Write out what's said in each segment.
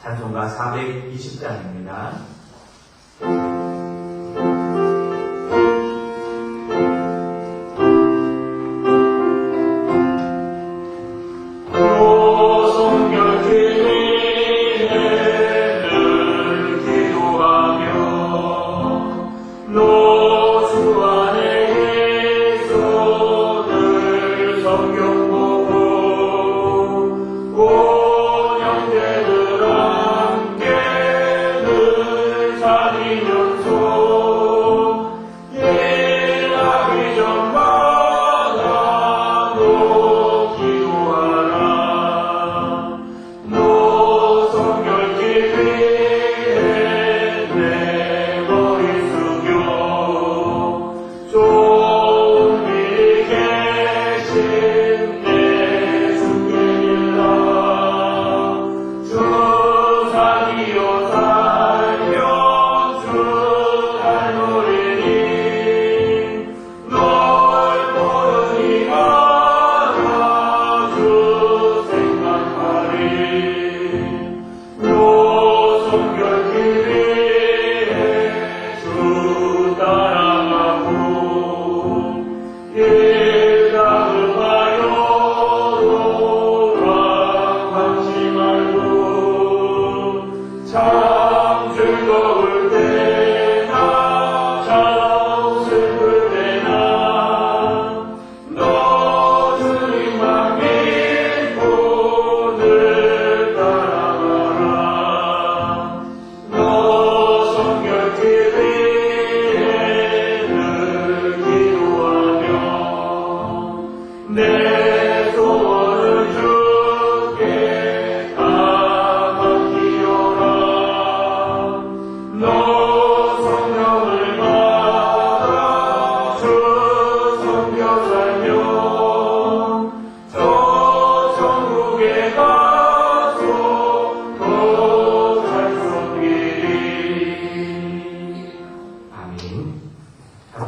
찬송가 420장입니다.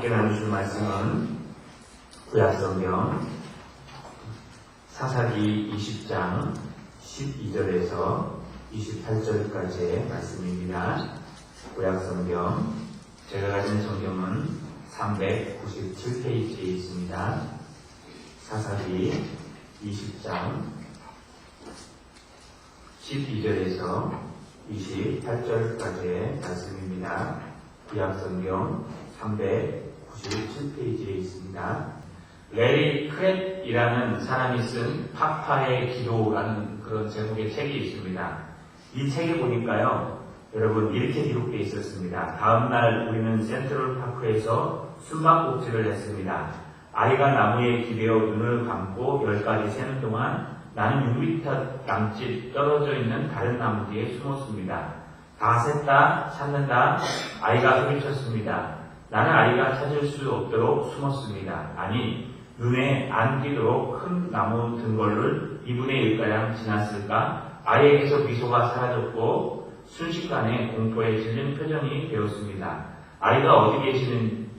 함께 나누실 말씀은 구약성경 사사기 20장 12절에서 28절까지의 말씀입니다. 구약성경 제가 가진 성경은 397페이지에 있습니다. 사사기 20장 12절에서 28절까지의 말씀입니다. 구약성경 397페이지에 있습니다. 레리 크랩이라는 사람이 쓴 파파의 기도라는 그런 제목의 책이 있습니다. 이 책에 보니까요, 여러분 이렇게 기록되어 있었습니다. 다음날 우리는 센트럴파크에서 숨바꼭질을 했습니다. 아이가 나무에 기대어 눈을 감고 10가지 세는 동안 나는 6m 남짓 떨어져 있는 다른 나무 뒤에 숨었습니다. 다 셌다, 찾는다, 아이가 소리쳤습니다. 나는 아이가 찾을 수 없도록 숨었습니다. 아니, 눈에 안 띄도록 큰 나무 등걸을 2분의 1가량 지났을까? 아이에게서 미소가 사라졌고 순식간에 공포에 질린 표정이 되었습니다. 아이가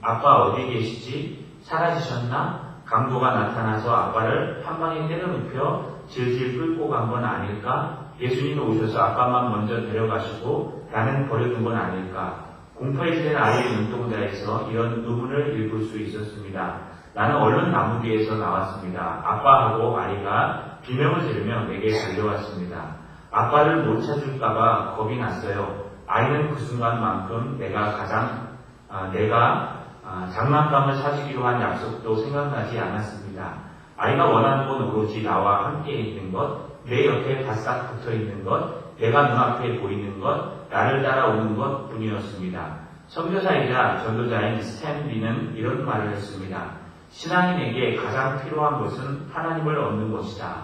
아빠 어디 계시지? 사라지셨나? 강도가 나타나서 아빠를 한 방에 때려눕혀 질질 끌고 간 건 아닐까? 예수님이 오셔서 아빠만 먼저 데려가시고 나는 버려둔 건 아닐까? 공포에 질린 아이의 눈동자에서 이런 의문을 읽을 수 있었습니다. 나는 얼른 나무 뒤에서 나왔습니다. 아빠하고 아이가 비명을 지르며 내게 달려왔습니다. 아빠를 못 찾을까봐 겁이 났어요. 아이는 그 순간만큼 내가 장난감을 사주기로 한 약속도 생각나지 않았습니다. 아이가 원하는 건 오로지 나와 함께 있는 것, 내 옆에 바싹 붙어 있는 것, 내가 눈앞에 보이는 것, 나를 따라오는 것 뿐이었습니다. 선교사이자 전도자인 스탠리는 이런 말을 했습니다. 신앙인에게 가장 필요한 것은 하나님을 얻는 것이다.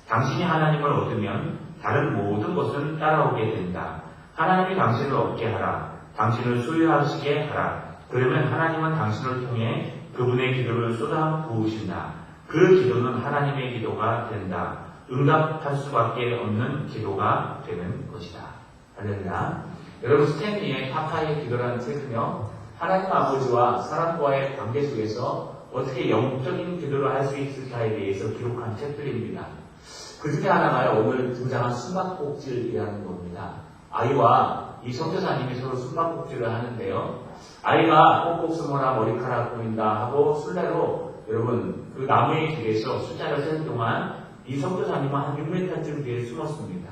당신이 하나님을 얻으면 다른 모든 것은 따라오게 된다. 하나님이 당신을 얻게 하라. 당신을 소유하시게 하라. 그러면 하나님은 당신을 통해 그분의 기도를 쏟아 부으신다. 그 기도는 하나님의 기도가 된다. 응답할 수밖에 없는 기도가 되는 것이다. 할렐루야. 여러분, 스탠리의 파파의 기도라는 책은요, 하나님 아버지와 사람과의 관계 속에서 어떻게 영적인 기도를 할 수 있을까에 대해서 기록한 책들입니다. 그 중에 하나가 오늘 등장한 숨바꼭질이라는 겁니다. 아이와 이 선교사님이 서로 숨바꼭질을 하는데요. 아이가 꼭꼭 숨어라 머리카락 보인다 하고 술래로 여러분 그 나무의 뒤에서 숫자를 세는 동안 이 선교사님은 한 6m쯤 뒤에 숨었습니다.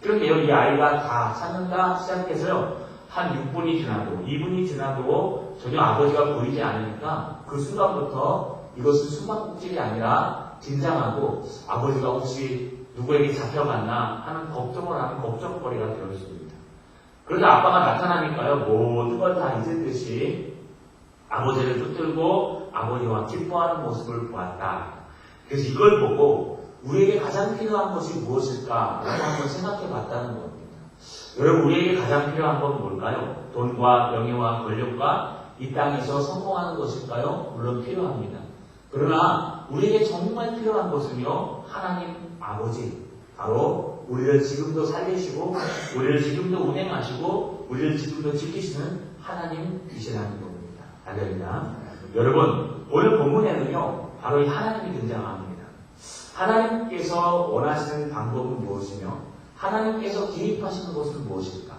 그런데요, 이 아이가 다 찾는다 시작해서요, 한 6분이 지나도 2분이 지나도 전혀 아버지가 보이지 않으니까 그 순간부터 이것은 숨바꼭질이 아니라 긴장하고 아버지가 혹시 누구에게 잡혀갔나 하는 걱정을 하는 걱정거리가 되었습니다. 그러자 아빠가 나타나니까요, 모든 걸 다 잊은 듯이 아버지를 붙들고 아버지와 기뻐하는 모습을 보았다. 그래서 이걸 보고 우리에게 가장 필요한 것이 무엇일까? 라고 한번 생각해 봤다는 겁니다. 여러분, 우리에게 가장 필요한 건 뭘까요? 돈과 명예와 권력과 이 땅에서 성공하는 것일까요? 물론 필요합니다. 그러나 우리에게 정말 필요한 것은요, 하나님 아버지, 바로 우리를 지금도 살리시고 우리를 지금도 운행하시고 우리를 지금도 지키시는 하나님이시라는 겁니다. 할렐루야. 여러분, 오늘 본문에는요, 바로 이 하나님이 등장합니다. 하나님께서 원하시는 방법은 무엇이며 하나님께서 기입하시는 것은 무엇일까?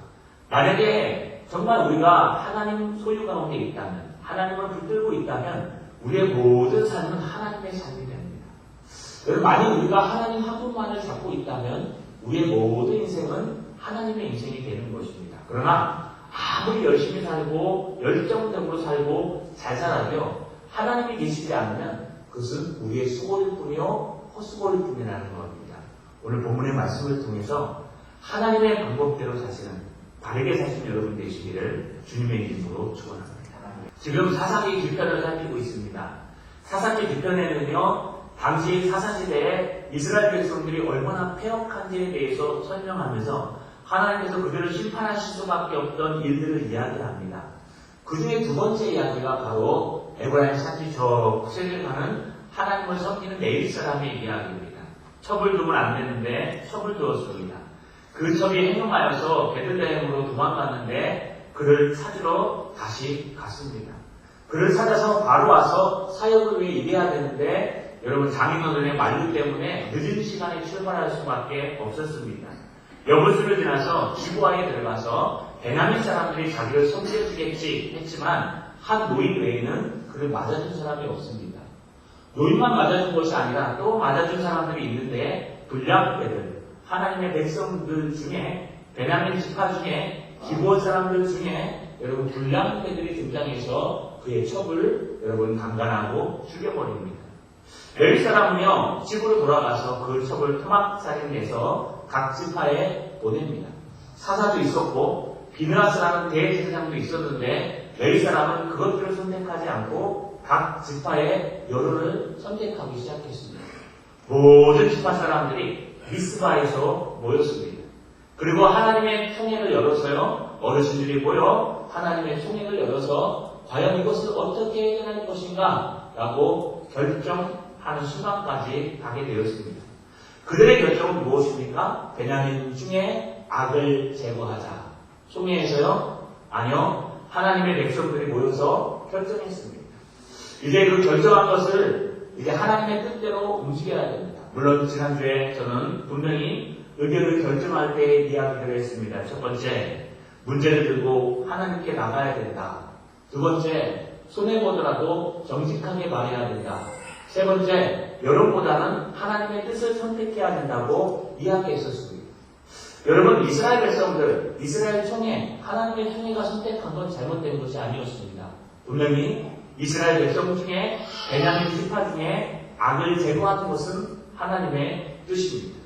만약에 정말 우리가 하나님 소유 가운데 있다면, 하나님을 붙들고 있다면 우리의 모든 삶은 하나님의 삶이 됩니다. 여러분, 만약 우리가 하나님 한 분만을 잡고 있다면 우리의 모든 인생은 하나님의 인생이 되는 것입니다. 그러나 아무리 열심히 살고 열정적으로 살고 잘 살아도요, 하나님이 계시지 않으면 그것은 우리의 수고일 뿐이요 헛수고일 뿐이라는 겁니다. 오늘 본문의 말씀을 통해서 하나님의 방법대로 사시는 바르게 사시는 여러분 되시기를 주님의 이름으로 축원합니다. 지금 사사기 뒤편을 살피고 있습니다. 사사기 뒤편에는요, 당시 사사시대에 이스라엘 백성들이 얼마나 패역한지에 대해서 설명하면서 하나님께서 그들을 심판하실 수밖에 없던 일들을 이야기합니다. 그 중에 두 번째 이야기가 바로 에브라임 산지 저 구세를 가는 하나님을 섬기는 레위 사람의 이야기입니다. 첩을 두면 안 되는데 첩을 두었습니다. 그 첩이 행동하여서 베들레헴으로 도망갔는데 그를 찾으러 다시 갔습니다. 그를 찾아서 바로 와서 사역을 위해 일해야 되는데 여러분, 장인어른의 만류 때문에 늦은 시간에 출발할 수밖에 없었습니다. 여분수를 지나서 지구아에 들어가서 베냐민 사람들이 자기를 섬겨주겠지 했지만 한 노인 외에는 그를 맞아준 사람이 없습니다. 노인만 맞아준 것이 아니라 또 맞아준 사람들이 있는데 불량배들, 하나님의 백성들 중에 베냐민 지파 중에 기브온 사람들 중에 여러분 불량배들이 등장해서 그의 첩을 여러분 강간하고 죽여버립니다. 레위 사람은요, 집으로 돌아가서 그 첩을 토막살인해서 각 지파에 보냅니다. 사사도 있었고 비느하스라는 대제사장도 있었는데 레위 사람은 그것들을 선택하지 않고 각 지파의 여론을 선택하기 시작했습니다. 모든 지파 사람들이 미스바에서 모였습니다. 그리고 하나님의 총회를 열어서요, 어르신들이 모여 하나님의 총회를 열어서 과연 이것을 어떻게 해결할 것인가 라고 결정하는 순간까지 가게 되었습니다. 그들의 결정은 무엇입니까? 베냐민 중에 악을 제거하자. 총회에서요? 아니요. 하나님의 백성들이 모여서 결정했습니다. 이제 그 결정한 것을 이제 하나님의 뜻대로 움직여야 됩니다. 물론 지난주에 저는 분명히 의견을 결정할 때 이야기를 했습니다. 첫 번째, 문제를 들고 하나님께 나가야 된다. 두 번째, 손해보더라도 정직하게 말해야 된다. 세 번째, 여론보다는 하나님의 뜻을 선택해야 된다고 이야기했었습니다. 여러분, 이스라엘 백성들, 이스라엘 총회, 하나님의 총회가 선택한 건 잘못된 것이 아니었습니다. 분명히 이스라엘 백성 중에 베냐민 지파 중에 악을 제거하는 것은 하나님의 뜻입니다.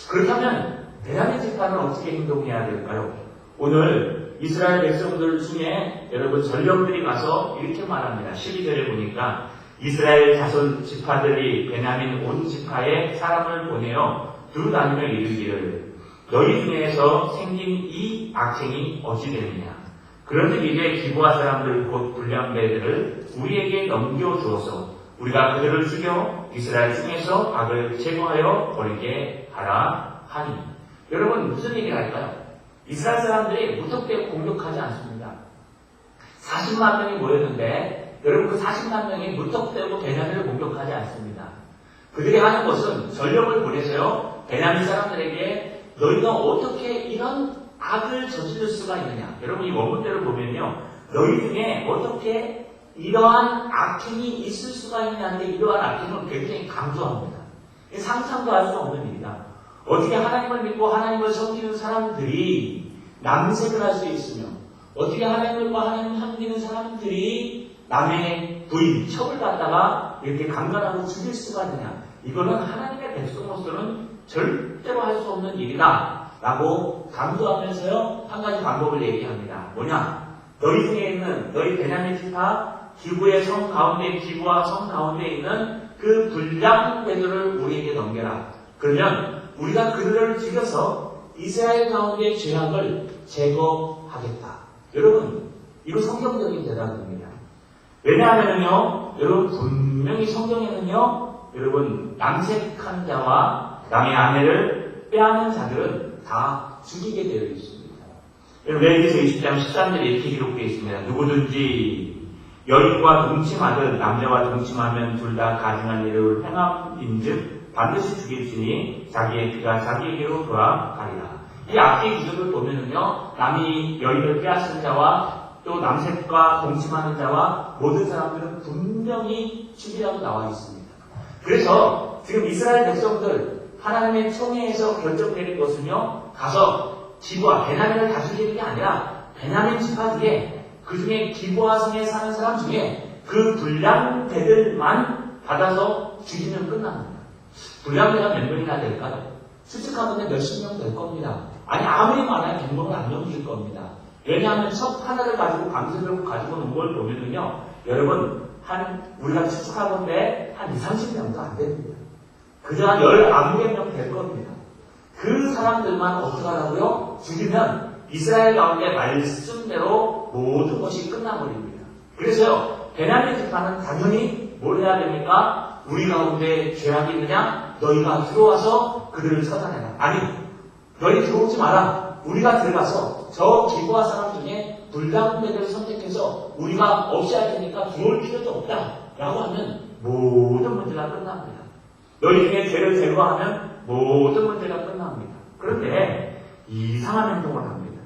그렇다면 베냐민 지파는 어떻게 행동해야 될까요? 오늘 이스라엘 백성들 중에 여러분 전령들이 가서 이렇게 말합니다. 12절에 보니까 이스라엘 자손 지파들이 베냐민 온 지파에 사람을 보내어 두루 다니며 이르기를 너희 중에서 생긴 이 악행이 어찌 되느냐. 그런데 이제 기브아 사람들 곧 불량배들을 우리에게 넘겨주어서 우리가 그들을 죽여 이스라엘 중에서 악을 제거하여 버리게 하라 하니. 여러분, 무슨 얘기를 할까요? 이스라엘 사람들이 무턱대고 공격하지 않습니다. 40만 명이 모였는데 여러분, 그 40만 명이 무턱대고 베냐민을 공격하지 않습니다. 그들이 하는 것은 전령을 보내서요, 베냐민 사람들에게 너희가 어떻게 이런 악을 저지를 수가 있느냐. 여러분 이 원문대로 보면요. 너희 중에 어떻게 이러한 악행이 있을 수가 있냐는데 이러한 악행을 굉장히 강조합니다. 상상도 할 수 없는 일이다. 어떻게 하나님을 믿고 하나님을 섬기는 사람들이 남색을 할 수 있으며 어떻게 하나님과 하나님을 섬기는 사람들이 남의 부인, 척을 갖다가 이렇게 강간하고 죽일 수가 있느냐. 이거는 하나님의 백성으로서는 절대로 할 수 없는 일이다. 라고 강조하면서요. 한 가지 방법을 얘기합니다. 뭐냐? 너희 중에 있는 너희 베냐민 지파 기부의 성 가운데 기부와 성 가운데 있는 그 불량배들을 우리에게 넘겨라. 그러면 우리가 그들을 죽여서 이스라엘 가운데 죄악을 제거하겠다. 여러분, 이거 성경적인 대답입니다. 왜냐하면요, 여러분 분명히 성경에는요, 여러분 남색한 자와 남의 아내를 빼앗는 자들은 다 죽이게 되어 있습니다. 레위기서 20장 13절에 이렇게 기록되어 있습니다. 누구든지 여인과 동침하든 남자와 동침하면 둘 다 가증한 일을 행함인즉 반드시 죽일지니 자기의 피가 자기에게로 돌아가리라. 이 앞의 기준을 보면은요, 남이 여인을 빼앗은 자와 또 남색과 동침하는 자와 모든 사람들은 분명히 죽이라고 나와 있습니다. 그래서 지금 이스라엘 백성들 하나님의 총회에서 결정되는 것은요, 가서 기부와 베냐민을 다스리는 게 아니라 베냐민 지파 중에 그 중에 기부와 성에 사는 사람 중에 그 불량배들만 받아서 죽이면 끝납니다. 불량배가 몇 명이나 될까요? 추측하면 몇십 명 될 겁니다. 아니 아무리 많아야 100명은 안 넘길 겁니다. 왜냐하면 첫 하나를 가지고 방식을 가지고 놓은 걸 보면은요, 여러분 우리가 추측하건데 한 20-30명도 안 됩니다. 그저 한 19명 될 겁니다. 그 사람들만 어떻게 하라고요? 죽이면 이스라엘 가운데 말씀대로 모든 것이 끝나버립니다. 그래서요, 베냐민 지파는 당연히 뭘 해야 됩니까? 우리 가운데 죄악이 있느냐? 너희가 들어와서 그들을 처단해라. 아니, 너희 들어오지 마라. 우리가 들어가서 저 기부와 사람 중에 불량배들을 선택해서 우리가 없이 할 테니까 들어올 필요도 없다. 라고 하면 모든 문제가 끝납니다. 너희 중에 죄를 제거하면 모든 문제가 끝납니다. 그런데 이상한 행동을 합니다.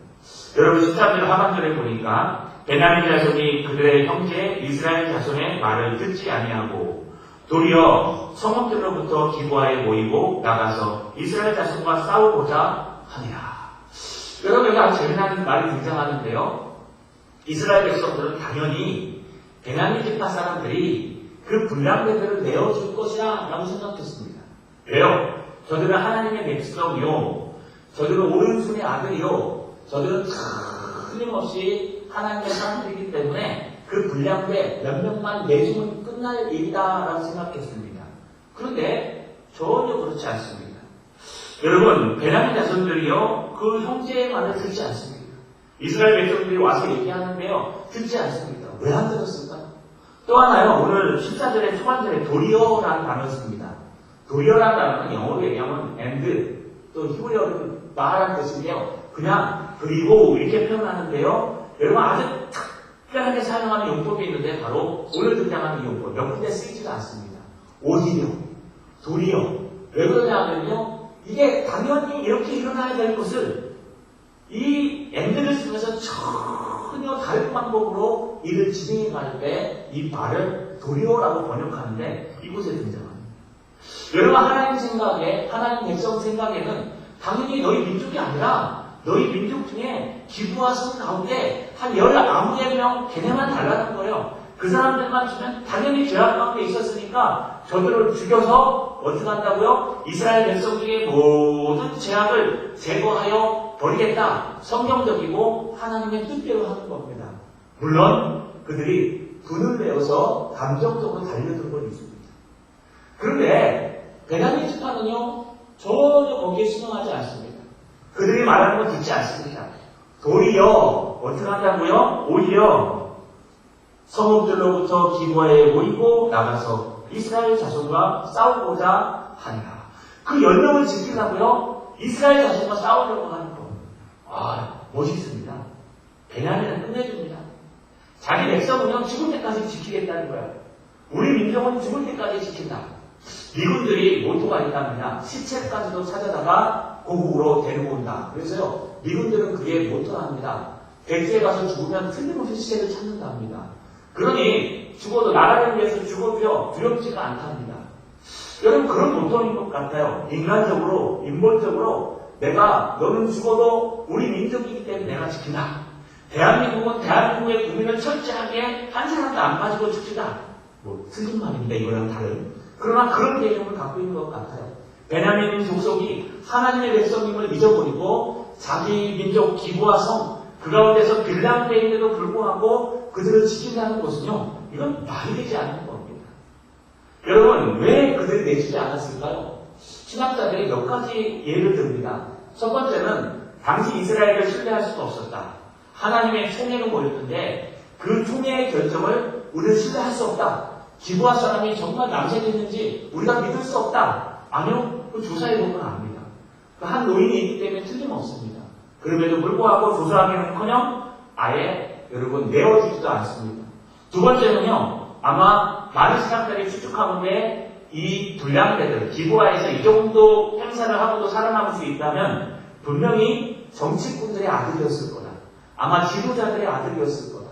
여러분 13절 하반절에 보니까 베냐민 자손이 그들의 형제 이스라엘 자손의 말을 듣지 아니하고 도리어 성읍들로부터 기부하에 모이고 나가서 이스라엘 자손과 싸우고자 하니라. 여러분 여기 아주 재미난 말이 등장하는데요. 이스라엘 백성들은 당연히 베냐민 지파 사람들이 그 불량배들을 내어줄 것이라 라고 생각했습니다. 왜요? 저들은 하나님의 백성이요, 저들은 오른손의 아들이요, 저들은 틀림없이 하나님의 사람들이기 때문에 그 불량배 몇 명만 내주면 끝날 일이다 라고 생각했습니다. 그런데 전혀 그렇지 않습니다. 여러분 베냐민 자손들이요 그 형제의 말을 듣지 않습니다. 이스라엘 백성들이 와서 얘기하는데요 듣지 않습니다. 왜 안 들었을까? 또 하나요, 오늘 14절의 초반절에 도리어라는 단어를 씁니다. 도리어라는 단어는 영어로 얘기하면 and, 또 히브리어로 말하는 뜻인데요. 그냥 그리고 이렇게 표현하는데요. 여러분 아주 특별하게 사용하는 용법이 있는데 바로 오늘 등장하는 용법. 몇 군데 쓰이지가 않습니다. 오히려, 도리어. 왜 그러냐면요. 이게 당연히 이렇게 일어나야 될 것을 이 and를 쓰면서 전혀 다른 방법으로 일을 진행해 갈 때 이 말을 도리어라고 번역하는데 이곳에 등장합니다. 여러분 하나님 생각에, 하나님 백성 생각에는 당연히 너희 민족이 아니라 너희 민족 중에 기부와 성 가운데 한 19명 걔네만 달라는 거예요. 그 사람들만 주면 당연히 죄악 가운데 있었으니까 저들을 죽여서 어떻게 한다고요? 이스라엘 백성 중에 모든 죄악을 제거하여 버리겠다. 성경적이고 하나님의 뜻대로 하는 겁니다. 물론 그들이 분을 내어서 감정적으로 달려든 건 있습니다. 그런데 베냐민 지파는요 전혀 거기에 순응하지 않습니다. 그들이 말하는 건 듣지 않습니다. 도리어 어떻게 한다고요? 오히려 성읍들로부터 기부하에 모이고 나가서 이스라엘 자손과 싸우고자 하니라. 그 10명을 지키려고요 이스라엘 자손과 싸우려고 하는 거. 멋있습니다. 베냐민은 끝내줍니다. 자기 백성은요 죽을 때까지 지키겠다는 거예요. 우리 민족은 죽을 때까지 지킨다. 미군들이 모토가 있답니다. 시체까지도 찾아다가 고국으로 데리고 온다. 그래서요, 미군들은 그게 모토랍니다. 백제에 가서 죽으면 틀림없이 시체를 찾는답니다. 그러니 죽어도 나라를 위해서 죽어도요, 두렵지가 않답니다. 여러분, 그런 모토인 것 같아요. 인간적으로, 인본적으로 너는 죽어도 우리 민족이기 때문에 내가 지킨다. 대한민국은 대한민국의 국민을 철저하게 한 사람도 안 빠지고 지키다. 뭐 틀린 말인데 이거랑 다른. 그러나 그런 개념을 갖고 있는 것 같아요. 베냐민 족속이 하나님의 백성임을 잊어버리고 자기 민족 기부와 성, 그 가운데서 빌랑대인데도 불구하고 그들을 지킨다는 것은요, 이건 말이 되지 않는 겁니다. 여러분, 왜 그들이 내주지 않았을까요? 신학자들이 몇 가지 예를 듭니다. 첫 번째는 당시 이스라엘을 신뢰할 수가 없었다. 하나님의 총회가 모였는데 그 총회의 결정을 우리는 신뢰할 수 없다. 기부한 사람이 정말 남색했는지 우리가 믿을 수 없다. 아니요, 그 조사해보면 압니다. 한 노인이 있기 때문에 틀림없습니다. 그럼에도 불구하고 조사하기는커녕 아예 여러분 내어주지도 않습니다. 두 번째는요, 아마 많은 신학자들이 추측하는데 이 불량배들, 기부하에서 이 정도 행사를 하고도 살아남을 수 있다면 분명히 정치꾼들의 아들이었을 거다. 아마 지도자들의 아들이었을 거다.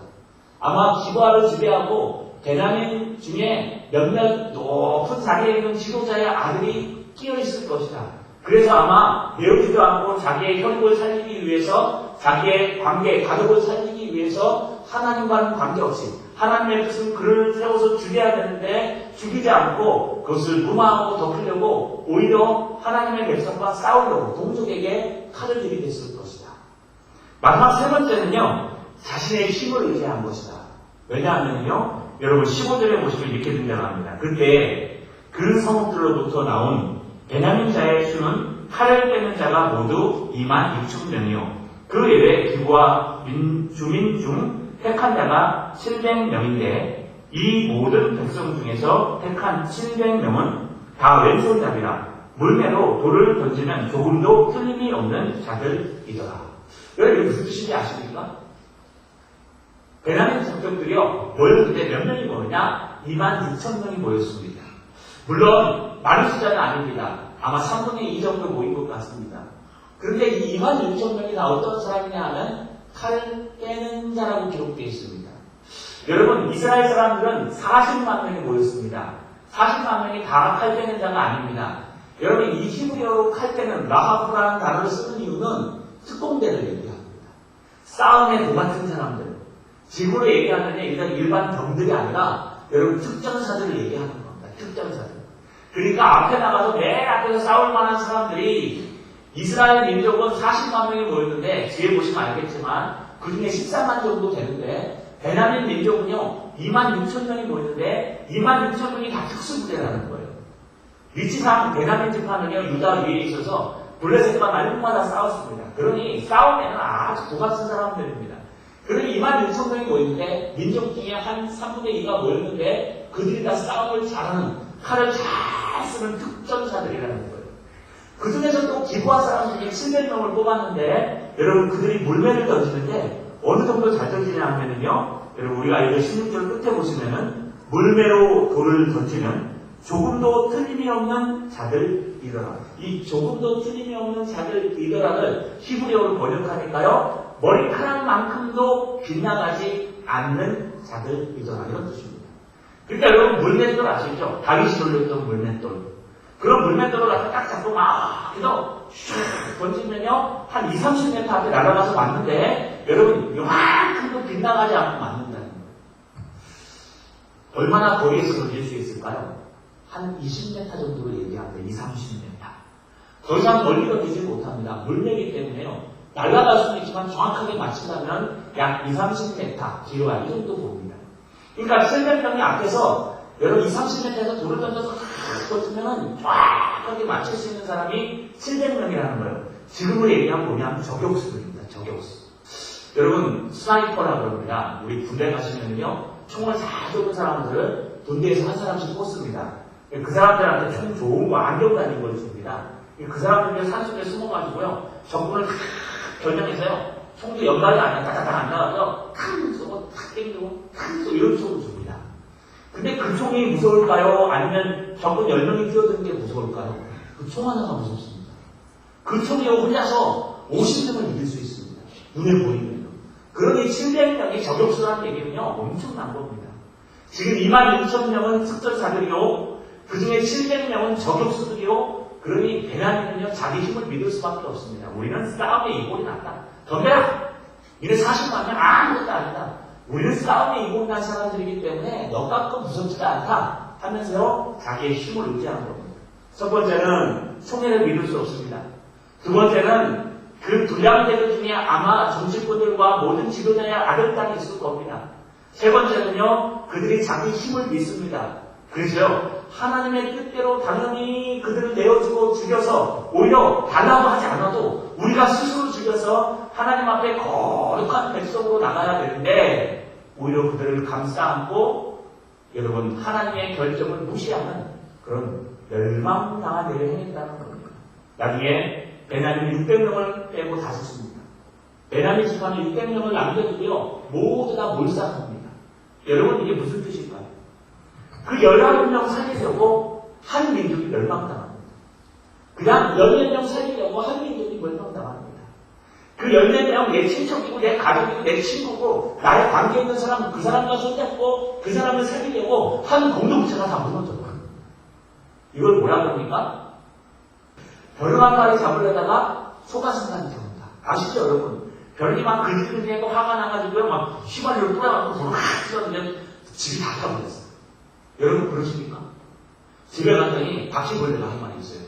아마 기부하를 지배하고 베냐민 중에 몇몇 높은 자리에 있는 지도자의 아들이 끼어있을 것이다. 그래서 아마 내어주지도 않고 자기의 혈육을 살리기 위해서, 자기의 관계, 가족을 살리기 위해서 하나님과는 관계없이 하나님의 뜻은 그를 세워서 죽여야 되는데 죽이지 않고 그것을 무마하고 덮으려고 오히려 하나님의 백성과 싸우려고 동족에게 칼을 들이댔을 것이다. 마지막 세 번째는요, 자신의 힘을 의지한 것이다. 왜냐하면요, 여러분 15절에 보시면 이렇게 등장합니다. 그때 그 성읍들로부터 나온 베냐민 자의 수는 칼을 빼는 자가 모두 26,000명이요. 그 외에 기부와 주민 중 택한 자가 700명인데 이 모든 백성 중에서 택한 700명은 다 왼손잡이라 물매로 돌을 던지면 조금도 틀림이 없는 자들이더라. 여러분 이게 무슨 뜻인지 아십니까? 베냐민 족속들이요, 모였을 때 몇 명이 모였냐? 26,000명이 모였습니다. 물론 많은 숫자는 아닙니다. 아마 3분의 2 정도 모인 것 같습니다. 그런데 이 26,000명이 다 어떤 사람이냐 하면 칼을 빼는 자라고 기록되어 있습니다. 여러분, 이스라엘 사람들은 40만 명이 모였습니다. 40만 명이 다 칼 빼는 자가 아닙니다. 여러분, 이 히브리어로 칼 빼는 라하브라는 단어를 쓰는 이유는 특공대를 얘기합니다. 싸움에 도맡은 사람들. 지구로 얘기하면 일반 병들이 아니라 여러분 특전사들을 얘기하는 겁니다. 특전사들. 그러니까 앞에 나가서 맨 앞에서 싸울 만한 사람들이 이스라엘 민족은 40만 명이 모였는데 뒤에 보시면 알겠지만 그 중에 13만 정도 되는데 베냐민 민족은요 26,000명이 모였는데 26,000명이 다 특수부대라는 거예요. 위치상 베냐민 지파는요 유다 위에 있어서 블레셋과 날마다 싸웠습니다. 그러니 싸움에는 아주 도같은 사람들입니다. 그러니 26,000명이 모였는데 민족 중에 한 3분의 2가 모였는데 그들이 다 싸움을 잘하는 칼을 잘 쓰는 특전사들이라는 거예요. 그 중에서 또 기부한 사람 중에 700명을 뽑았는데 여러분 그들이 물매를 던지는데 어느 정도 잘 던지냐 하면은요 여러분 우리가 이거 16절 끝에 보시면은 물매로 돌을 던지면 조금도 틀림이 없는 자들이더라. 이 조금도 틀림이 없는 자들이더라를 히브리어로 번역하니까요 머리카락만큼도 빗나가지 않는 자들이더라 이런 뜻입니다. 그러니까 여러분 물맷돌 아시죠? 다윗이 돌렸던 물맷돌. 그런 물맷돌을 갖다 딱 잡고 막 해서 슉 던지면요 한 20-30m 앞에 날아가서 맞는데 여러분 요만큼도 빗나가지 않고 맞는다는 거예요. 얼마나 거리에서 던질 수 있을까요? 한 20m 정도로 얘기합니다. 20-30m. 더 이상 멀리 던지지 못합니다. 물매이기 때문에요. 날아갈 수는 있지만 정확하게 맞추려면 약 20-30m 길어야 이 정도 봅니다. 그러니까 700명이 앞에서 여러분 20-30m에서 돌을 던져서 던지면 정확하게 맞출 수 있는 사람이 700명이라는 거예요. 지금으로 얘기하면 뭐냐면 저격수들입니다. 저격수. 여러분 스나이퍼라고 그럽니다. 우리 군대 가시면요 총을 잘 쏘는 사람들을 군대에서 한 사람씩 뽑습니다. 그 사람들한테 총 좋은 거 안경 달린 걸 줍니다. 그 사람들이 산속에 숨어가지고요 적군을 겨냥해서요 총도 연발이 아니라 따다닥 안 나와서 탕 쏘고 탁 땡기고 탕 쏘고 이런 총을 줍니다. 근데 그 총이 무서울까요? 아니면 적군 10명이 뛰어드는 게 무서울까요? 그 총 하나가 무섭습니다. 그 총이 혼자서 50명을 이길 수 있습니다. 눈에 보이면. 그러니 700명이 저격수라는 얘기는요, 엄청난 겁니다. 지금 26,000명은 특전사들이요, 그 중에 700명은 저격수들이요, 그러니 베냐민은요, 자기 힘을 믿을 수밖에 없습니다. 우리는 싸움에 이골이 났다. 덤벼라! 니네 40만 명 아무것도 아니다. 우리는 싸움에 이골이 난 사람들이기 때문에 너 갖고 무섭지가 않다 하면서요, 자기의 힘을 의지하는 겁니다. 첫 번째는 총회를 믿을 수 없습니다. 두 번째는 그 불량대들 중에 아마 정치꾼들과 모든 지도자의 아들, 딸이 있을 겁니다. 세 번째는요, 그들이 자기 힘을 믿습니다. 그래서요, 하나님의 뜻대로 당연히 그들을 내어주고 죽여서 오히려 달라고 하지 않아도 우리가 스스로 죽여서 하나님 앞에 거룩한 백성으로 나가야 되는데 오히려 그들을 감싸 안고 여러분 하나님의 결정을 무시하는 그런 멸망당한 일을 행했다는 겁니다. 나중에 베냐민 600명을 빼고 다 죽습니다. 베냐민 집안에 600명을 남겨두고요, 모두 다 몰살합니다. 여러분 이게 무슨 뜻일까요? 그 11명 살리려고 한 민족이 멸망당합니다. 그냥 14명 살리려고 한 민족이 멸망당합니다. 그 14명 내 친척이고 내 가족이고 내 친구고 나의 관계 있는 사람 그 사람과 손잡고 그 사람을 살리려고 한 공동체가 다 무너져요. 이걸 뭐라고 합니까? 벼룩 한 마리 잡으려다가 소가순간이 들어온다. 아시죠 여러분? 벼룩이 막 긁히고 화가 나가지고요 막 휘발유를 뿌려갖고 불을 확 튀었는데 집이 다 타버렸어요. 여러분 그러십니까? 집에 갔더니 바퀴벌레가 한 마리 있어요.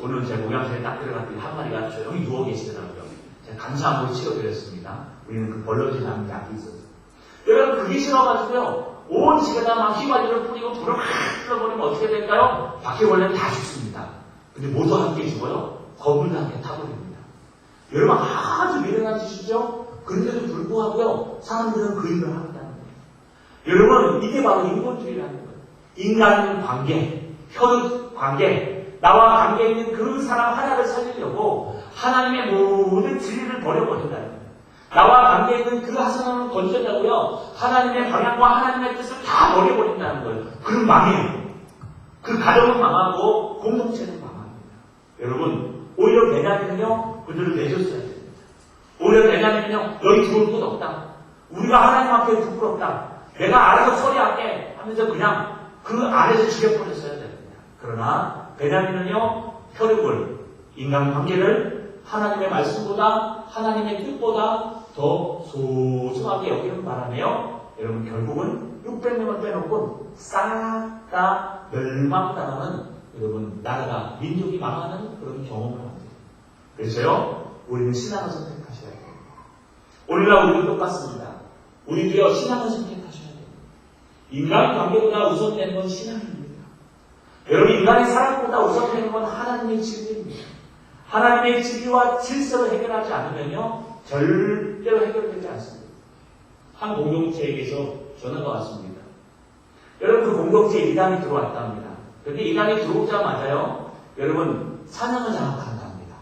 오늘 제 목양실에 딱 들어갔더니 한 마리가 조용히 누워 계시더라고요. 제가 감사한 걸 치워드렸습니다. 우리는 그 벌러지라는 약이 있었어요. 여러분 그게 싫어가지고요. 온 집에다 막 휘발유를 뿌리고 불을 확 틀어버리면 어떻게 될까요? 바퀴벌레는 다 죽습니다. 근데 모두 함께 죽어요. 거북이도 함께 타버립니다. 여러분 아주 미련한 짓이죠? 그런데도 불구하고요. 사람들은 그 일을 한다는 거예요. 여러분 이게 바로 인본주의라는 거예요. 인간 관계, 혈육 관계, 나와 관계 있는 그 사람 하나를 살리려고 하나님의 모든 진리를 버려버린다는 거예요. 나와 관계 있는 그 사람을 건져내고요. 하나님의 방향과 하나님의 뜻을 다 버려버린다는 거예요. 그럼 망해요. 그 가정은 망하고 공동체는 망합니다. 여러분 오히려 베냐민은요 그들을 내줬어야 됩니다. 오히려 베냐민은요 너희 들어올 곳 없다. 우리가 하나님 앞에 부끄럽다. 내가 알아서 처리할게 하면서 그냥 그 안에서 죽여버렸어야 됩니다. 그러나 베냐민은요 혈육을 인간관계를 하나님의 말씀보다 하나님의 뜻보다 더 소중하게 여기는 바람에요. 여러분 결국은 600명을 빼놓고 싹 다 멸망당하는 여러분 나라가 민족이 망하는 그런 경험을 합니다. 그래서요 우리는 신앙을 선택하셔야 돼요. 오늘날 우리도 똑같습니다. 우리도요 신앙을 선택하셔야 돼요. 인간관계보다 우선되는 건 신앙입니다. 여러분 인간의 사랑보다 우선되는 건 하나님의 진리입니다. 하나님의 진리와 질서를 해결하지 않으면요 절대로 해결되지 않습니다. 한 공동체에게서 전화가 왔습니다. 여러분 그 공동체에 이단이 들어왔다 합니다. 그런데 이단이 들어오자마자요 여러분 찬양을 장악한답니다.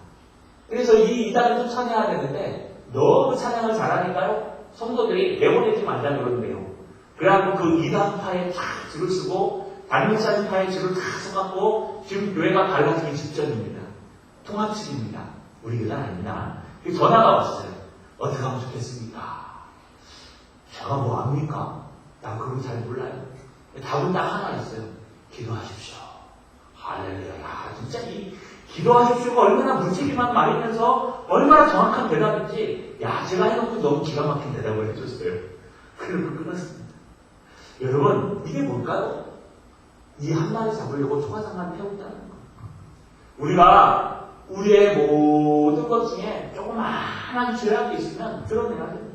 그래서 이 이단을 좀 찬양해야 되는데 너무 찬양을 잘하니까요 성도들이 내보내지 말자 그러는데요. 그래갖고 그 이단파에 다 줄을 쓰고 단목사님파에 줄을 다 서갖고 지금 교회가 갈라지기 직전입니다. 통합식입니다. 우리 교회는 아닙니다. 전화가 왔어요. 어떻게 하면 좋겠습니까? 제가 뭐 압니까? 나 그런 거 잘 몰라요. 답은 딱 하나 있어요. 기도하십시오. 할렐루야. 진짜 이 기도하십시오가 얼마나 무책임한 말이면서 얼마나 정확한 대답인지 야 제가 해놓고 너무 기가 막힌 대답을 해줬어요. 그리고 끊었습니다. 여러분 이게 뭘까요? 이 한 마리 잡으려고 초가상관 태운다는 거. 우리가 우리의 모든 것 중에 조그마한 죄악이 있으면 드러내야 됩니다.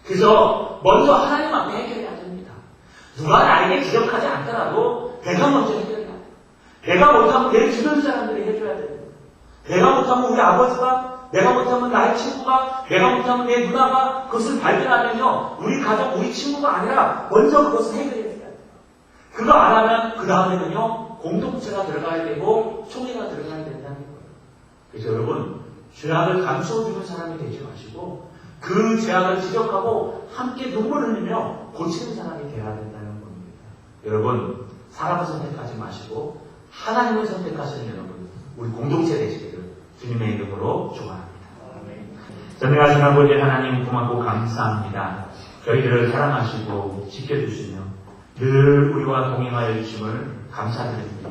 그래서 먼저 하나님 앞에 해결해야 됩니다. 누가 나에게 지적하지 않더라도 내가 먼저 해결해야 돼요. 내가 못하면 내 주변 사람들이 해줘야 됩니다. 내가 못하면 우리 아버지가, 내가 못하면 나의 친구가, 내가 못하면 내 누나가 그것을 발견하면요 우리 가족, 우리 친구가 아니라 먼저 그것을 해결해야 돼요. 그거 안 하면 그 다음에는요 공동체가 들어가야 되고 총회가 들어가야 된다는 거예요. 그래서 여러분 죄악을 감추어주는 사람이 되지 마시고 그 죄악을 지적하고 함께 눈물 흘리며 고치는 사람이 되어야 된다는 겁니다. 여러분, 사람을 선택하지 마시고 하나님을 선택하시는 여러분, 우리 공동체 되시기를 주님의 이름으로 축원합니다. 전능하신 아버지 하나님 고맙고 감사합니다. 저희들을 사랑하시고 지켜주시며 늘 우리와 동행하여 주심을 감사드립니다.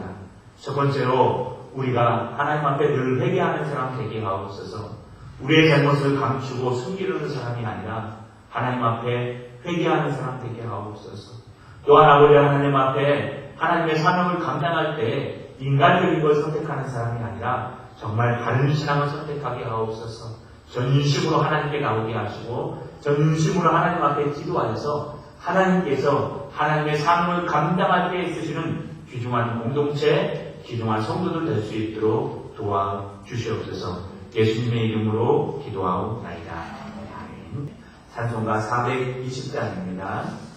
첫 번째로 우리가 하나님 앞에 늘 회개하는 사람 되게 하옵소서. 우리의 잘못을 감추고 숨기려는 사람이 아니라 하나님 앞에 회개하는 사람 되게 하옵소서. 또한 아버지 하나님 앞에 하나님의 사명을 감당할 때 인간적인 걸 선택하는 사람이 아니라 정말 바른 신앙을 선택하게 하옵소서. 전심으로 하나님께 나오게 하시고 전심으로 하나님 앞에 기도하여서 하나님께서 하나님의 사명을 감당할 때 쓰시는 귀중한 공동체, 귀중한 성도들 될 수 있도록 도와주시옵소서. 예수님의 이름으로 기도하옵나이다. 아멘. 찬송가 420장입니다.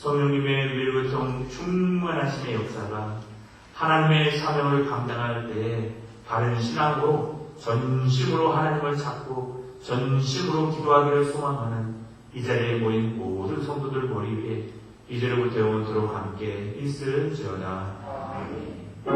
성령님의 밀고통 충만하심의 역사가 하나님의 사명을 감당할 때에 바른 신앙으로 전심으로 하나님을 찾고 전심으로 기도하기를 소망하는 이 자리에 모인 모든 성도들 머리 위에 이제로부터 영원토록 함께 있을지어다.